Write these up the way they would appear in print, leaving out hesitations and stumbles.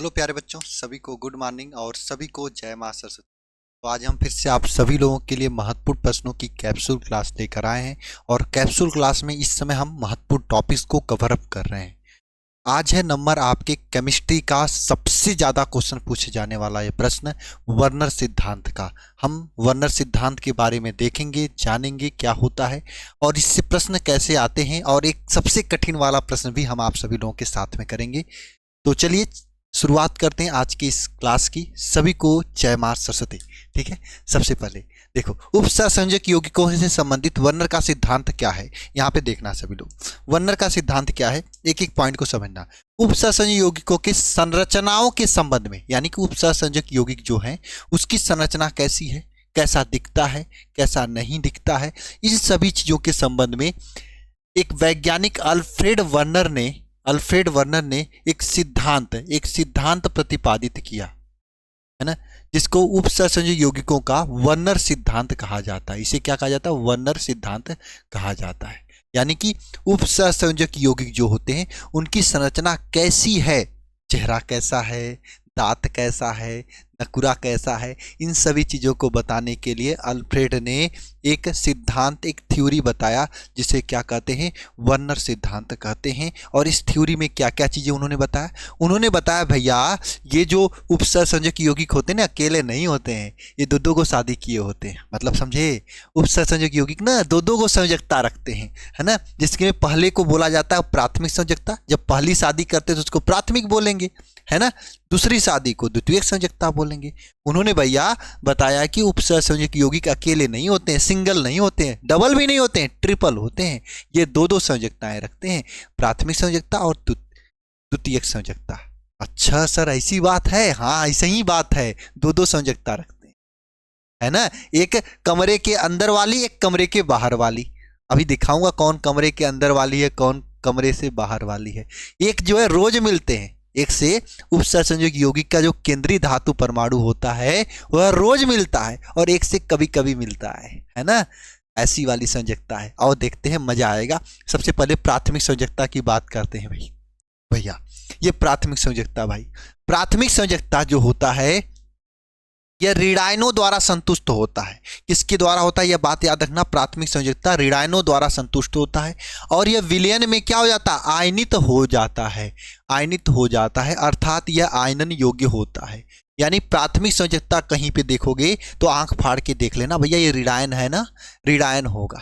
Hello प्यारे बच्चों, सभी को गुड मॉर्निंग और सभी को जय मां सरस्वती। तो आज हम फिर से आप सभी लोगों के लिए महत्वपूर्ण प्रश्नों की कैप्सूल क्लास लेकर आए हैं और कैप्सूल क्लास में इस समय हम महत्वपूर्ण टॉपिक्स को कवर अप कर रहे हैं। आज है नंबर आपके केमिस्ट्री का सबसे ज़्यादा क्वेश्चन पूछे जाने वाला ये प्रश्न वर्नर सिद्धांत का। हम वर्नर सिद्धांत के बारे में देखेंगे, जानेंगे क्या होता है और इससे प्रश्न कैसे आते हैं, और एक सबसे कठिन वाला प्रश्न भी हम आप सभी लोगों के साथ में करेंगे। तो चलिए शुरुआत करते हैं आज की इस क्लास की। सभी को जय मां सरस्वती। ठीक है, सबसे पहले देखो उपसहसंयोजक यौगिकों से संबंधित वर्नर का सिद्धांत क्या है, यहाँ पे देखना सभी लोग। वर्नर का सिद्धांत क्या है, एक एक पॉइंट को समझना। उपसहसंयोजक यौगिकों के संरचनाओं के संबंध में, यानी कि उपसहसंयोजक यौगिक जो है उसकी संरचना कैसी है, कैसा दिखता है, कैसा नहीं दिखता है, इन सभी चीजों के संबंध में एक वैज्ञानिक अल्फ्रेड वर्नर ने एक सिद्धांत प्रतिपादित किया है ना, जिसको उपसहसंयोजक यौगिकों का वर्नर सिद्धांत कहा जाता है। इसे क्या कहा जाता है, वर्नर सिद्धांत कहा जाता है। यानी कि उपसहसंयोजक यौगिक जो होते हैं उनकी संरचना कैसी है, चेहरा कैसा है, दांत कैसा है, नकुरा कैसा है, इन सभी चीज़ों को बताने के लिए अल्फ्रेड ने एक सिद्धांत, एक थ्योरी बताया जिसे क्या कहते हैं, वर्नर सिद्धांत कहते हैं। और इस थ्योरी में क्या क्या चीज़ें उन्होंने बताया भैया, ये जो उपसहसंयोजक यौगिक होते हैं ना, अकेले नहीं होते हैं, ये दो दो को शादी किए होते हैं। मतलब समझे, उपसहसंयोजक यौगिक ना दो दो को संयोजकता रखते हैं, है ना, जिसके पहले को बोला जाता है प्राथमिक संयोजकता। जब पहली शादी करते हैं तो उसको प्राथमिक बोलेंगे, है ना, दूसरी शादी को द्वितीयक संयोजकता बोलेंगे। उन्होंने भैया बताया कि उपसहसंयोजक यौगिक अकेले नहीं होते हैं, सिंगल नहीं होते हैं, डबल भी नहीं होते हैं, ट्रिपल होते हैं। ये दो दो संयोजकताएं रखते हैं, प्राथमिक संयोजकता और द्वितीयक संयोजकता। अच्छा सर, ऐसी बात है? हाँ, ऐसा ही बात है, दो दो संयोजकता रखते हैं, है ना। एक कमरे के अंदर वाली, एक कमरे के बाहर वाली। अभी दिखाऊंगा कौन कमरे के अंदर वाली है, कौन कमरे से बाहर वाली है। एक जो है रोज मिलते हैं, एक से उपसहसंयोजक यौगिक का जो केंद्रीय धातु परमाणु होता है वह रोज मिलता है, और एक से कभी कभी मिलता है ना। ऐसी वाली संयोजकता है। और देखते हैं, मजा आएगा। सबसे पहले प्राथमिक संयोजकता की बात करते हैं भैया। ये प्राथमिक संयोजकता भाई, प्राथमिक संयोजकता जो होता है यह ऋणायनों द्वारा संतुष्ट होता है। किसके द्वारा होता है, यह बात याद रखना, प्राथमिक संयोजकता ऋणायनों द्वारा संतुष्ट होता है। और यह विलयन में क्या हो जाता है, आयनित हो जाता है, अर्थात यह आयनन योग्य होता है। यानी प्राथमिक संयोजकता कहीं पे देखोगे तो आंख फाड़ के देख लेना भैया, ये ऋणायन है ना, ऋणायन होगा,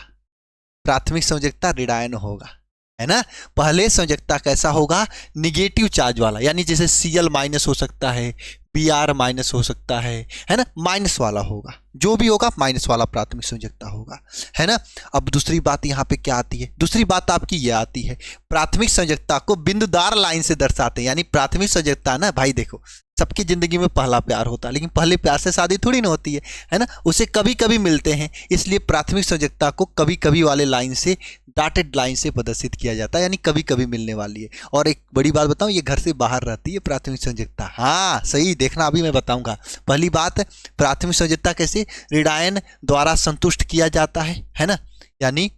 प्राथमिक संयोजकता ऋणायन होगा, है ना। पहले संयोजकता कैसा होगा, निगेटिव चार्ज वाला, यानी जैसे Cl माइनस हो सकता है, Br माइनस हो सकता है ना, माइनस वाला होगा, जो भी होगा माइनस वाला प्राथमिक संयोजकता होगा, है ना। अब दूसरी बात यहाँ पे क्या आती है, दूसरी बात आपकी ये आती है, प्राथमिक संयोजकता को बिंदुदार लाइन से दर्शाते हैं। यानी प्राथमिक संयोजकता ना भाई, देखो सबकी जिंदगी में पहला प्यार होता है, लेकिन पहले प्यार से शादी थोड़ी ना होती है ना, उसे कभी कभी मिलते हैं। इसलिए प्राथमिक संयोजकता को कभी कभी वाले लाइन से, डॉटेड लाइन से प्रदर्शित किया जाता है, यानी कभी कभी मिलने वाली है। और एक बड़ी बात बताऊं, ये घर से बाहर रहती है प्राथमिक संयोजकता। हाँ सही, देखना अभी मैं बताऊंगा। पहली बात, प्राथमिक संयोजकता कैसे, ऋणायन द्वारा संतुष्ट किया जाता है ना, यानी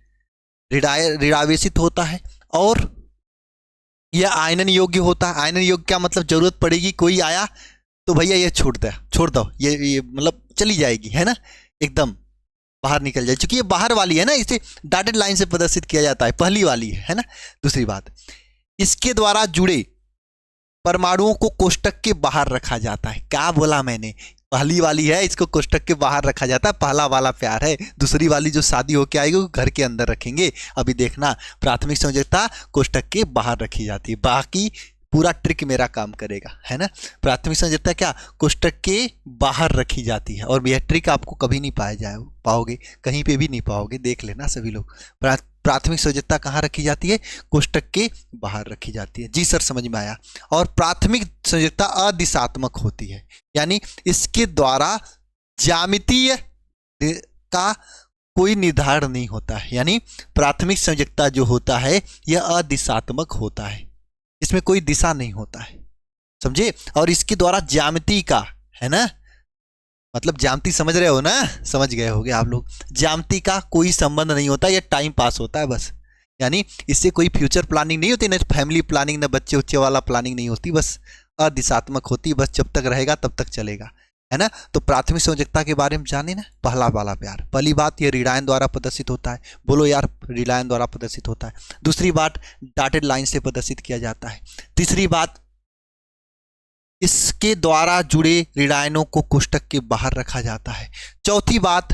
ऋणावेशित होता है, और यह आयनन योग्य होता है। आयनन योग्य क्या मतलब, जरूरत पड़ेगी, कोई आया तो भैया ये छोड़ दो, ये मतलब चली जाएगी, है ना, एकदम बाहर निकल जाए। क्योंकि ये बाहर वाली है ना, इसे डॉटेड लाइन से प्रदर्शित किया जाता है, पहली वाली है ना। दूसरी बात, इसके द्वारा जुड़े परमाणुओं को कोष्टक के बाहर रखा जाता है। क्या बोला मैंने, पहली वाली है, इसको कोष्टक के बाहर रखा जाता है, पहला वाला प्यार है। दूसरी वाली जो शादी होके आएगी वो घर के अंदर रखेंगे। अभी देखना, प्राथमिक संयोजकता कोष्टक के बाहर रखी जाती है, बाकी पूरा ट्रिक मेरा काम करेगा, है ना। प्राथमिक संयोजकता क्या, कोष्टक के बाहर रखी जाती है, और यह ट्रिक आपको कभी नहीं पाओगे, कहीं पे भी नहीं पाओगे, देख लेना सभी लोग। प्राथमिक संयोजकता कहाँ रखी जाती है, कोष्टक के बाहर रखी जाती है। जी सर, समझ में आया। और प्राथमिक संयोजकता अदिशात्मक होती है, यानी इसके द्वारा ज्यामितीय का कोई निर्धारण नहीं होता है। यानी प्राथमिक संयोजकता जो होता है यह अदिशात्मक होता है, इसमें कोई दिशा नहीं होता है, समझे। और इसके द्वारा ज्यामिति का, है ना, मतलब ज्यामिति समझ रहे हो ना, समझ गए होगे आप लोग। ज्यामिति का कोई संबंध नहीं होता, यह टाइम पास होता है बस। यानी इससे कोई फ्यूचर प्लानिंग नहीं होती, ना फैमिली प्लानिंग, ना बच्चे उच्चे वाला प्लानिंग नहीं होती, बस अदिशात्मक होती है, बस जब तक रहेगा तब तक चलेगा, है ना। तो प्राथमिक संयोजकता के बारे में जाने ना, पहला वाला प्यार। पहली बात ये ऋणायन द्वारा प्रदर्शित होता है, बोलो यार ऋणायन द्वारा प्रदर्शित होता है। दूसरी बात डॉटेड लाइन से प्रदर्शित किया जाता है। तीसरी बात इसके द्वारा जुड़े ऋणायनों को कोष्टक के बाहर रखा जाता है। चौथी बात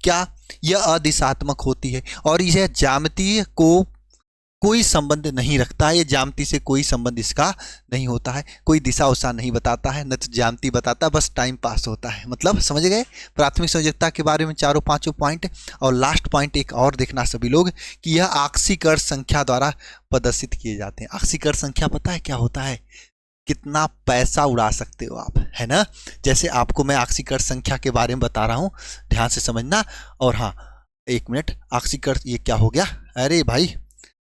क्या, यह अदिशात्मक होती है और यह ज्यामितीय को कोई संबंध नहीं रखता है, ये ज्यामिति से कोई संबंध इसका नहीं होता है, कोई दिशा उषा नहीं बताता है, न तो ज्यामिति बताता, बस टाइम पास होता है। मतलब समझ गए प्राथमिक संयोजकता के बारे में चारों पांचों पॉइंट। और लास्ट पॉइंट एक और देखना सभी लोग कि यह आक्सीकरण संख्या द्वारा प्रदर्शित किए जाते हैं। आक्सीकरण संख्या पता है क्या होता है, कितना पैसा उड़ा सकते हो आप, है ना। जैसे आपको मैं आक्सीकरण संख्या के बारे में बता रहा हूँ, ध्यान से समझना। और हाँ एक मिनट, आक्सीकरण ये क्या हो गया, अरे भाई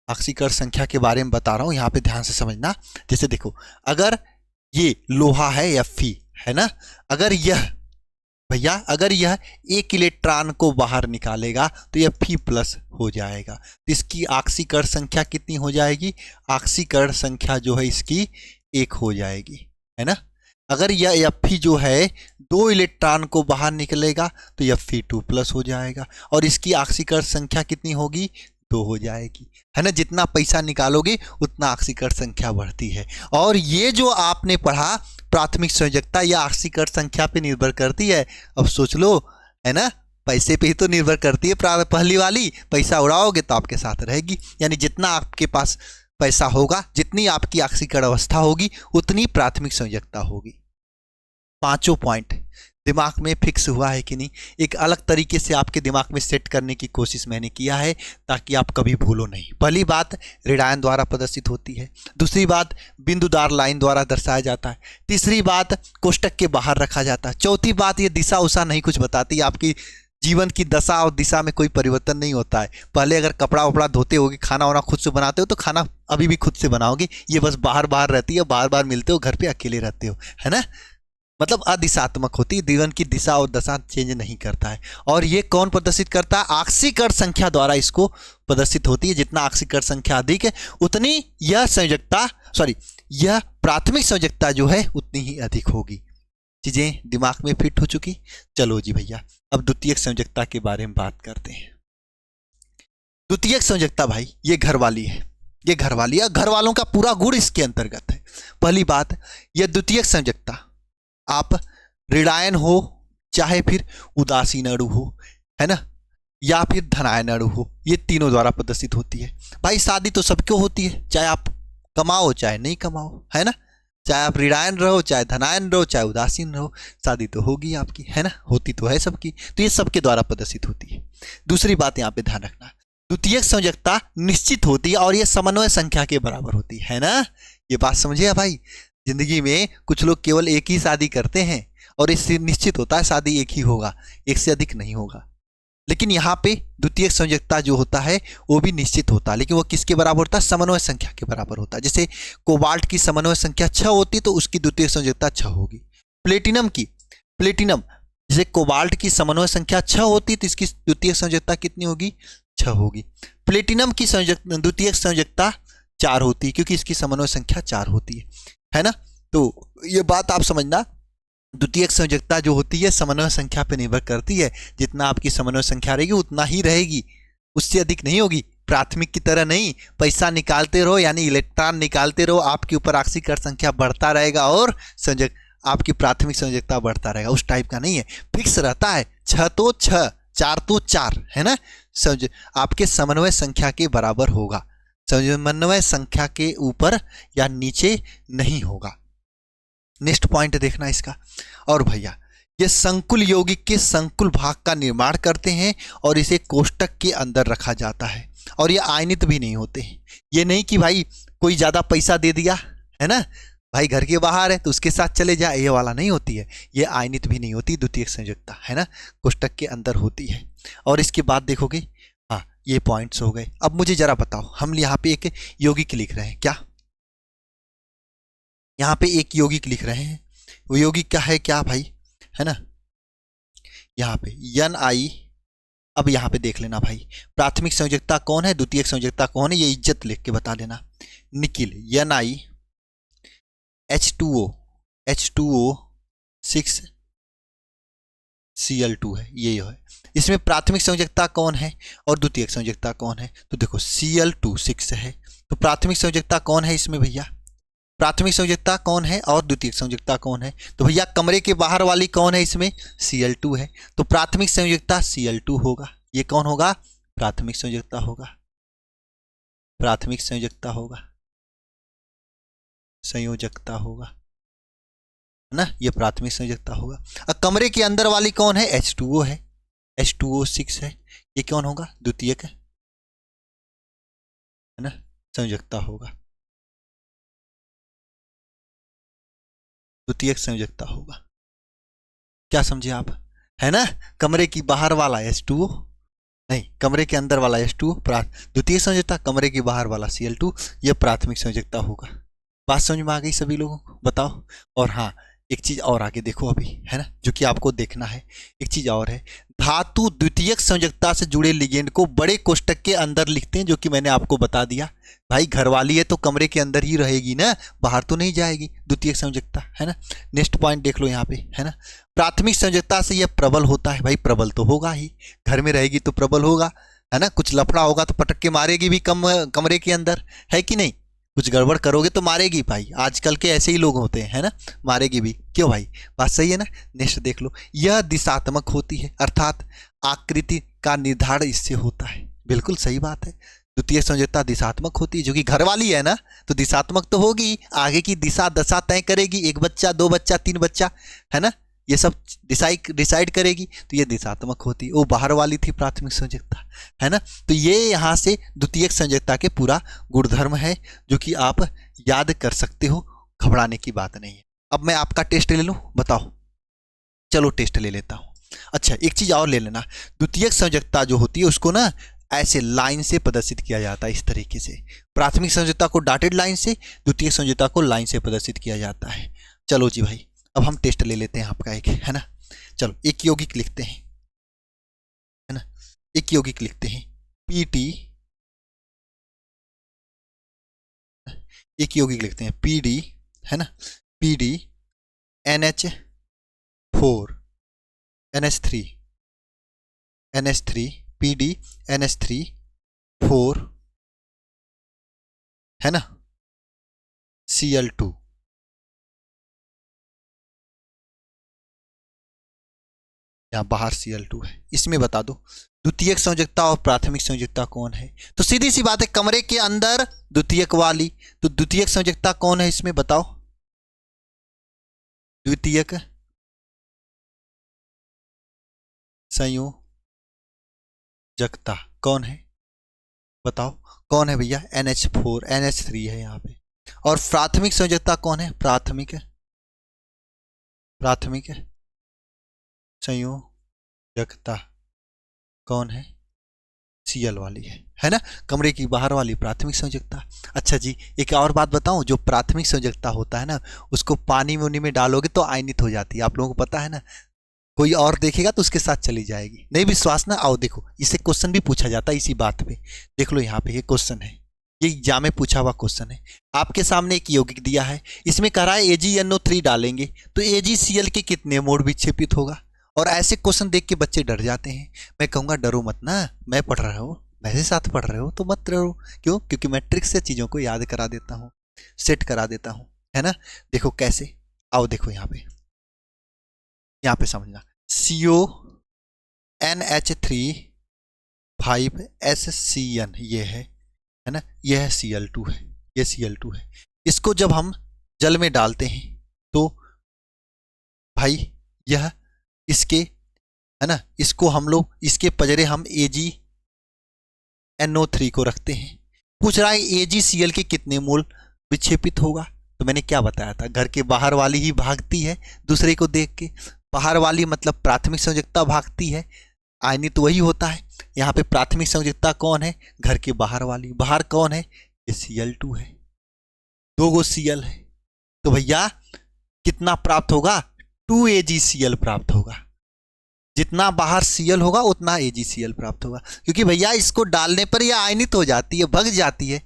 आक्सीकरण संख्या के बारे में बता रहा हूं, यहाँ पे ध्यान से समझना। जैसे देखो अगर ये लोहा है Fe, है ना, अगर यह भैया अगर यह एक इलेक्ट्रॉन को बाहर निकालेगा तो यह Fe प्लस हो जाएगा, तो इसकी आक्सीकरण संख्या कितनी हो जाएगी, आक्सीकरण संख्या जो है इसकी 1 हो जाएगी, है ना। अगर यह Fe जो है 2 इलेक्ट्रॉन को बाहर निकलेगा तो यह Fe2 प्लस हो जाएगा और इसकी आक्सीकरण संख्या कितनी होगी, 2 हो जाएगी, है ना। जितना पैसा निकालोगे उतना आक्सीकरण संख्या बढ़ती है। और ये जो आपने पढ़ा प्राथमिक संयोजकता, यह आक्सीकरण संख्या पे निर्भर करती है। अब सोच लो, है ना, पैसे पे ही तो निर्भर करती है। पहली वाली पैसा उड़ाओगे तो आपके साथ रहेगी, यानी जितना आपके पास पैसा होगा, जितनी आपकी आक्सीकरण अवस्था होगी, उतनी प्राथमिक संयोजकता होगी। पांचों पॉइंट दिमाग में फिक्स हुआ है कि नहीं, एक अलग तरीके से आपके दिमाग में सेट करने की कोशिश मैंने किया है ताकि आप कभी भूलो नहीं। पहली बात ऋणायन द्वारा प्रदर्शित होती है, दूसरी बात बिंदुदार लाइन द्वारा दर्शाया जाता है, तीसरी बात कोष्टक के बाहर रखा जाता है, चौथी बात ये दिशा उषा नहीं कुछ बताती, आपकी जीवन की दशा और दिशा में कोई परिवर्तन नहीं होता है। पहले अगर कपड़ा वपड़ा धोते होगे, खाना वाना खुद से बनाते हो तो खाना अभी भी खुद से बनाओगे, ये बस बाहर बाहर रहती है, बार बार मिलते हो, घर पे अकेले रहते हो, है ना। मतलब अदिशात्मक होती है, जीवन की दिशा और दशा चेंज नहीं करता है। और ये कौन प्रदर्शित करता है, आक्सीकरण संख्या द्वारा इसको प्रदर्शित होती है। जितना आक्सीकरण संख्या अधिक है उतनी यह संयोजकता यह प्राथमिक संयोजकता जो है उतनी ही अधिक होगी। चीजें दिमाग में फिट हो चुकी। चलो जी भैया अब द्वितीयक संयोजकता के बारे में बात करते हैं। द्वितीयक संयोजकता भाई ये घर वाली है, ये घर वाली है, घर वालों का पूरा गुण इसके अंतर्गत है। पहली बात, यह द्वितीयक संयोजकता आप ऋणायन हो चाहे फिर उदासीन अणु हो, है ना, या फिर धनायन अणु हो, ये तीनों द्वारा प्रदर्शित होती है। भाई शादी तो सबको होती है, चाहे आप कमाओ चाहे नहीं कमाओ, है ना, चाहे आप ऋणायन रहो चाहे धनायन रहो चाहे उदासीन रहो, शादी तो होगी आपकी, है ना, होती तो है सबकी, तो ये सबके द्वारा प्रदर्शित होती है। दूसरी बात यहाँ पे ध्यान रखना, द्वितीयक संयोजकता निश्चित होती है और ये समन्वय संख्या के बराबर होती है ना। ये बात समझिए भाई, जिंदगी में कुछ लोग केवल एक ही शादी करते हैं और इससे निश्चित होता है शादी एक ही होगा, एक से अधिक नहीं होगा। लेकिन यहाँ पे द्वितीयक संयोजकता जो होता है वो भी निश्चित होता है, लेकिन वो किसके बराबर होता है, समन्वय संख्या के बराबर होता है। जैसे कोबाल्ट की समन्वय संख्या 6 होती तो उसकी द्वितीयक संयोजकता 6 होगी। प्लेटिनम जैसे कोबाल्ट की समन्वय संख्या 6 होती तो इसकी द्वितीयक संयोजकता कितनी होगी, 6 होगी। प्लेटिनम की द्वितीयक संयोजकता 4 होती है क्योंकि इसकी समन्वय संख्या 4 होती है ना। तो ये बात आप समझना, द्वितीयक संयोजकता जो होती है समन्वय संख्या पर निर्भर करती है। जितना आपकी समन्वय संख्या रहेगी उतना ही रहेगी, उससे अधिक नहीं होगी। प्राथमिक की तरह नहीं, पैसा निकालते रहो यानी इलेक्ट्रॉन निकालते रहो, आपके ऊपर आक्सीकरण संख्या बढ़ता रहेगा और संयोजक आपकी प्राथमिक संयोजकता बढ़ता रहेगा, उस टाइप का नहीं है, फिक्स रहता है। 6 तो 6, 4 तो 4, है ना, आपके समन्वय संख्या के बराबर होगा, समन्वय संख्या के ऊपर या नीचे नहीं होगा। नेक्स्ट पॉइंट देखना इसका। और भैया ये संकुल यौगिक के संकुल भाग का निर्माण करते हैं और इसे कोष्टक के अंदर रखा जाता है और ये आयनित भी नहीं होते हैं। ये नहीं कि भाई कोई ज़्यादा पैसा दे दिया, है ना, भाई घर के बाहर है तो उसके साथ चले जाए, ये वाला नहीं होती है। ये आयनित भी नहीं होती द्वितीयक संयोजकता, है ना, कोष्टक के अंदर होती है। और इसके बाद देखोगे, हाँ ये पॉइंट्स हो गए। अब मुझे जरा बताओ, हम यहाँ पे एक यौगिक लिख रहे हैं, क्या यहाँ पे एक यौगिक लिख रहे हैं, वो यौगिक क्या है, क्या भाई, है ना, यहाँ पे Ni। अब यहाँ पे देख लेना भाई, प्राथमिक संयोजकता कौन है, द्वितीयक संयोजकता कौन है, ये इज्जत लिख के बता देना। निकिल Ni H2O 6 Cl2 है, ये है। इसमें प्राथमिक संयोजकता कौन है और द्वितीयक संयोजकता कौन है? तो देखो Cl2 6 है, तो प्राथमिक संयोजकता कौन है इसमें भैया? प्राथमिक संयोजकता कौन है और द्वितीयक संयोजकता कौन है? तो भैया कमरे के बाहर वाली कौन है इसमें? Cl2 है, तो प्राथमिक संयोजकता Cl2 होगा। ये कौन होगा? प्राथमिक संयोजकता होगा, प्राथमिक संयोजकता होगा, संयोजकता होगा, है ना, ये प्राथमिक संयोजकता होगा। अब कमरे के अंदर वाली कौन है? H2O है, H2O 6 है, ये कौन होगा? द्वितीयक है ना, संयोजकता होगा, द्वितीयक संयोजकता होगा। क्या समझे आप? है ना, कमरे की बाहर वाला H2O, नहीं कमरे के अंदर वाला H2O द्वितीय संयोजकता, कमरे के बाहर वाला Cl2 यह प्राथमिक संयोजकता होगा। बात समझ में आ गई सभी लोगों को? बताओ। और हाँ, एक चीज और आगे देखो अभी, है ना, जो कि आपको देखना है। एक चीज और है, धातु द्वितीयक संयोजकता से जुड़े लिगेंड को बड़े कोष्टक के अंदर लिखते हैं, जो कि मैंने आपको बता दिया। भाई घरवाली है तो कमरे के अंदर ही रहेगी ना, बाहर तो नहीं जाएगी द्वितीयक संयोजकता, है ना। नेक्स्ट पॉइंट देख लो यहाँ पे, है ना, प्राथमिक संयोजकता से यह प्रबल होता है। भाई प्रबल तो होगा ही, घर में रहेगी तो प्रबल होगा, है ना। कुछ लफड़ा होगा तो पटक के मारेगी भी कमरे के अंदर, है कि नहीं? कुछ गड़बड़ करोगे तो मारेगी भाई, आजकल के ऐसे ही लोग होते हैं, है ना, मारेगी भी। क्यों भाई? बात सही है ना। नेक्स्ट देख लो, यह दिशात्मक होती है, अर्थात आकृति का निर्धारण इससे होता है। बिल्कुल सही बात है, द्वितीय संयोजकता दिशात्मक होती है, जो कि घर वाली है ना, तो दिशात्मक तो होगी, आगे की दिशा दशा तय करेगी, एक बच्चा, दो बच्चा, तीन बच्चा, है ना, ये सब डिसाइड करेगी, तो ये दिशात्मक होती है। वो बाहर वाली थी प्राथमिक संयोजकता, है ना। तो ये यहाँ से द्वितीयक संयोजकता के पूरा गुणधर्म है, जो कि आप याद कर सकते हो, घबराने की बात नहीं है। अब मैं आपका टेस्ट ले लूँ, बताओ। चलो टेस्ट ले लेता हूँ। अच्छा एक चीज और ले लेना, द्वितीयक संयोजकता जो होती है उसको ना ऐसे लाइन से प्रदर्शित किया जाता है, इस तरीके से। प्राथमिक संयोजकता को डॉटेड लाइन से, द्वितीयक संयोजकता को लाइन से प्रदर्शित किया जाता है। चलो जी भाई, अब हम टेस्ट ले लेते हैं आपका एक, है ना। चलो एक यौगिक लिखते हैं, है ना, एक यौगिक लिखते हैं PT, एक यौगिक लिखते हैं PD, है ना, PD NH4 NH3 PD NH3 4, है ना, Cl2। यहाँ बाहर Cl2 है। इसमें बता दो द्वितीयक संयोजकता और प्राथमिक संयोजकता कौन है? तो सीधी सी बात है, कमरे के अंदर द्वितीयक वाली, तो द्वितीयक संयोजकता कौन है इसमें बताओ? द्वितीयक संयोजकता कौन है बताओ? कौन है भैया? NH4 NH3 है यहाँ पे। और प्राथमिक संयोजकता कौन है? प्राथमिक संयोजकता कौन है? Cl वाली है ना, कमरे की बाहर वाली प्राथमिक संयोजकता। अच्छा जी, एक और बात बताऊं, जो प्राथमिक संयोजकता होता है ना, उसको पानी में उन्हीं में डालोगे तो आयनित हो जाती है, आप लोगों को पता है ना। कोई और देखेगा तो उसके साथ चली जाएगी। नहीं विश्वास ना, आओ देखो, इससे क्वेश्चन भी पूछा जाता है इसी बात पे। देख लो यहाँ पे ये क्वेश्चन है, ये एग्जाम में पूछा हुआ क्वेश्चन है। आपके सामने एक यौगिक दिया है, इसमें कह रहा है AgNO3 डालेंगे तो AgCl के कितने मोड़ विक्षेपित होगा? और ऐसे क्वेश्चन देख के बच्चे डर जाते हैं। मैं कहूँगा डरो मत ना, मैं पढ़ रहा हूँ, मेरे साथ पढ़ रहे हो तो मत डरो। क्यों? क्योंकि मैं ट्रिक से चीज़ों को याद करा देता हूँ, सेट करा देता हूँ, है ना। देखो कैसे, आओ देखो यहाँ पे समझना। CONH3 5SCN ये है ना, यह है Cl2 है, ये Cl2 है। इसको जब हम जल में डालते हैं तो भाई यह इसके, है ना, इसको हम लोग, इसके पजरे हम AgNO3 को रखते हैं। पूछ रहा है AgCl के कितने मोल विक्षेपित होगा? तो मैंने क्या बताया था, घर के बाहर वाली ही भागती है दूसरे को देख के। बाहर वाली मतलब प्राथमिक संयोजकता भागती है, आयनित तो वही होता है। यहाँ पे प्राथमिक संयोजकता कौन है? घर के बाहर वाली। बाहर कौन है? ये Cl2 है, 2 गो Cl है। तो भैया कितना प्राप्त होगा? 2 AgCl प्राप्त होगा। जितना बाहर Cl होगा उतना AgCl प्राप्त होगा, क्योंकि भैया इसको डालने पर यह आयनित हो जाती है, भग जाती है।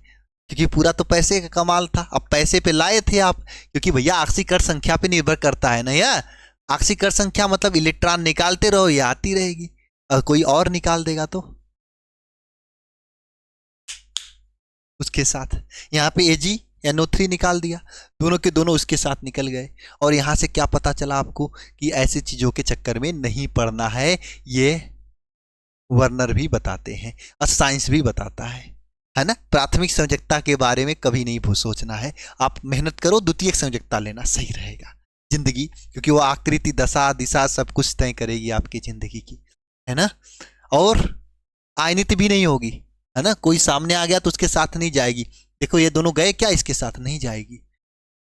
क्योंकि पूरा तो पैसे का कमाल था, अब पैसे पे लाए थे आप, क्योंकि भैया आक्सीकरण संख्या पे निर्भर करता है ना यार। आक्सीकरण संख्या मतलब इलेक्ट्रॉन निकालते रहो, ये आती रहेगी, और कोई और निकाल देगा तो उसके साथ यहाँ पे Ag NO3 निकाल दिया, दोनों के दोनों उसके साथ निकल गए। और यहाँ से क्या पता चला आपको कि ऐसी चीजों के चक्कर में नहीं पड़ना है, ये वर्नर भी बताते हैं और साइंस भी बताता है ना। प्राथमिक संयोजकता के बारे में कभी नहीं सोचना है, आप मेहनत करो, द्वितीयक संयोजकता लेना सही रहेगा जिंदगी, क्योंकि वो आकृति, दशा, दिशा सब कुछ तय करेगी आपकी जिंदगी की, है ना। और आयनित भी नहीं होगी, है ना, कोई सामने आ गया तो उसके साथ नहीं जाएगी। देखो ये दोनों गए क्या, इसके साथ नहीं जाएगी,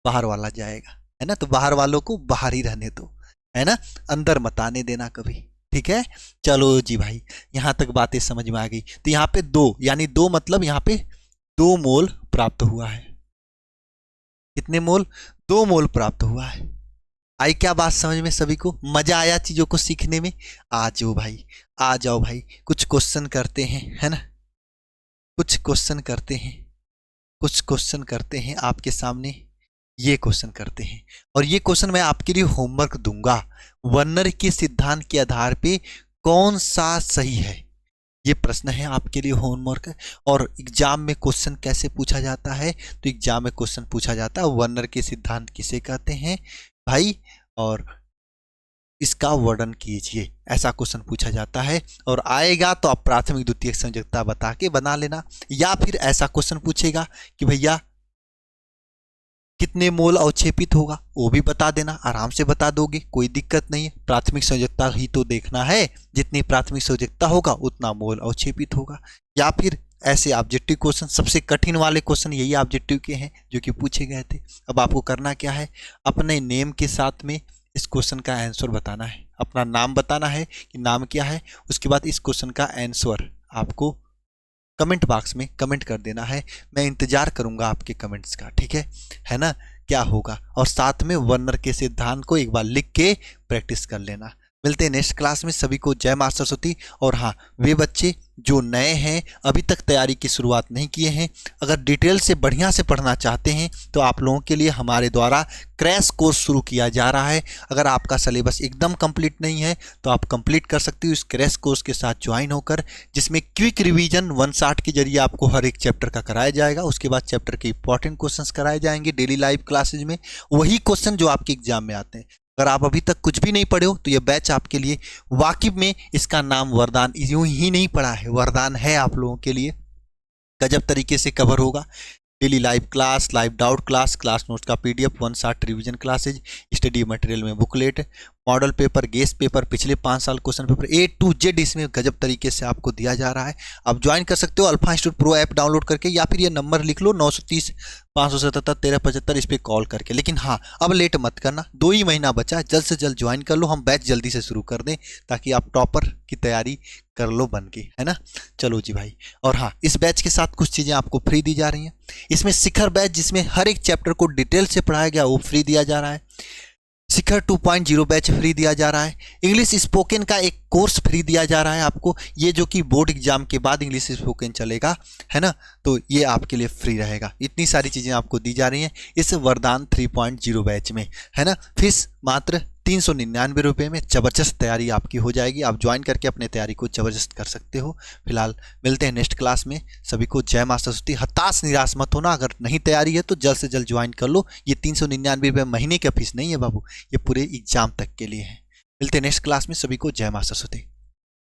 बाहर वाला जाएगा, है ना। तो बाहर वालों को बाहर ही रहने दो, है ना, अंदर मत आने देना कभी, ठीक है। चलो जी भाई, यहां तक बातें समझ में आ गई। तो यहाँ पे 2 यानी 2 मतलब यहाँ पे 2 मोल प्राप्त हुआ है। कितने मोल? 2 मोल प्राप्त हुआ है। आई क्या बात समझ में सभी को? मजा आया चीजों को सीखने में? आ जाओ भाई, आ जाओ भाई, कुछ क्वेश्चन करते हैं, है ना, कुछ क्वेश्चन करते हैं, कुछ क्वेश्चन करते हैं आपके सामने। ये क्वेश्चन करते हैं, और ये क्वेश्चन मैं आपके लिए होमवर्क दूंगा। वर्नर के सिद्धांत के आधार पे कौन सा सही है, ये प्रश्न है आपके लिए होमवर्क। और एग्जाम में क्वेश्चन कैसे पूछा जाता है? तो एग्जाम में क्वेश्चन पूछा जाता है वर्नर के सिद्धांत किसे कहते हैं भाई, और इसका वर्णन कीजिए, ऐसा क्वेश्चन पूछा जाता है। और आएगा तो आप प्राथमिक द्वितीयक संयोजकता बता के बना लेना, या फिर ऐसा क्वेश्चन पूछेगा कि भैया कितने मोल अवक्षेपित होगा, वो भी बता देना, आराम से बता दोगे, कोई दिक्कत नहीं है। प्राथमिक संयोजकता ही तो देखना है, जितनी प्राथमिक संयोजकता होगा उतना मोल अवक्षेपित होगा। या फिर ऐसे ऑब्जेक्टिव क्वेश्चन, सबसे कठिन वाले क्वेश्चन यही ऑब्जेक्टिव के हैं जो कि पूछे गए थे। अब आपको करना क्या है, अपने नेम के साथ में इस क्वेश्चन का आंसर बताना है, अपना नाम बताना है कि नाम क्या है, उसके बाद इस क्वेश्चन का आंसर आपको कमेंट बॉक्स में कमेंट कर देना है। मैं इंतजार करूंगा आपके कमेंट्स का, ठीक है ना, क्या होगा। और साथ में वर्नर के सिद्धांत को एक बार लिख के प्रैक्टिस कर लेना। मिलते हैं नेक्स्ट क्लास में, सभी को जय मां सरस्वती। और हाँ, वे बच्चे जो नए हैं, अभी तक तैयारी की शुरुआत नहीं किए हैं, अगर डिटेल से बढ़िया से पढ़ना चाहते हैं तो आप लोगों के लिए हमारे द्वारा क्रैश कोर्स शुरू किया जा रहा है। अगर आपका सिलेबस एकदम कंप्लीट नहीं है तो आप कंप्लीट कर सकते हो इस क्रैश कोर्स के साथ ज्वाइन होकर, जिसमें क्विक रिवीजन 1 शॉट के जरिए आपको हर एक चैप्टर का कराया जाएगा। उसके बाद चैप्टर के इंपॉर्टेंट क्वेश्चंस कराए जाएंगे डेली लाइव क्लासेज में, वही क्वेश्चन जो आपके एग्जाम में आते हैं। अगर आप अभी तक कुछ भी नहीं पढ़े हो तो ये बैच आपके लिए वाकिब में, इसका नाम वरदान यूं ही नहीं पढ़ा है, वरदान है आप लोगों के लिए। गजब तरीके से कवर होगा, daily live class, live doubt class, class notes का PDF, 1 shot revision classes, study material में booklet, model paper, guest paper, पिछले 5 साल question paper A to Z इसमें गजब तरीके से आपको दिया जा रहा है। आप ज्वाइन कर सकते हो alpha institute pro app download करके, या फिर ये नंबर लिख लो 930 577 1375 इस पर कॉल करके। लेकिन हाँ, अब लेट मत करना, 2 ही महीना बचा है, जल्द से जल्द ज्वाइन कर लो, हम बैच जल्दी से शुरू कर दें ताकि आप टॉपर की तैयारी कर लो बन के, है ना। चलो जी भाई, और हाँ, इस बैच के साथ कुछ चीज़ें आपको फ्री दी जा रही हैं। इसमें शिखर बैच, जिसमें हर एक चैप्टर को डिटेल से पढ़ाया गया, वो फ्री दिया जा रहा है। शिखर 2.0 बैच फ्री दिया जा रहा है। इंग्लिश स्पोकन का एक कोर्स फ्री दिया जा रहा है आपको, ये जो कि बोर्ड एग्जाम के बाद इंग्लिश स्पोकन चलेगा, है ना, तो ये आपके लिए फ्री रहेगा। इतनी सारी चीज़ें आपको दी जा रही हैं इस वरदान 3.0 बैच में, है ना। फीस मात्र 399 रुपये में ज़बरदस्त तैयारी आपकी हो जाएगी। आप ज्वाइन करके अपने तैयारी को ज़बरदस्त कर सकते हो। फिलहाल मिलते हैं नेक्स्ट क्लास में, सभी को जय मां सरस्वती। हताश निराश मत होना, अगर नहीं तैयारी है तो जल्द से जल्द ज्वाइन कर लो। ये 399 रुपये महीने का फीस नहीं है बाबू, ये पूरे एग्जाम तक के लिए है। मिलते हैं नेक्स्ट क्लास में, सभी को जय मां सरस्वती।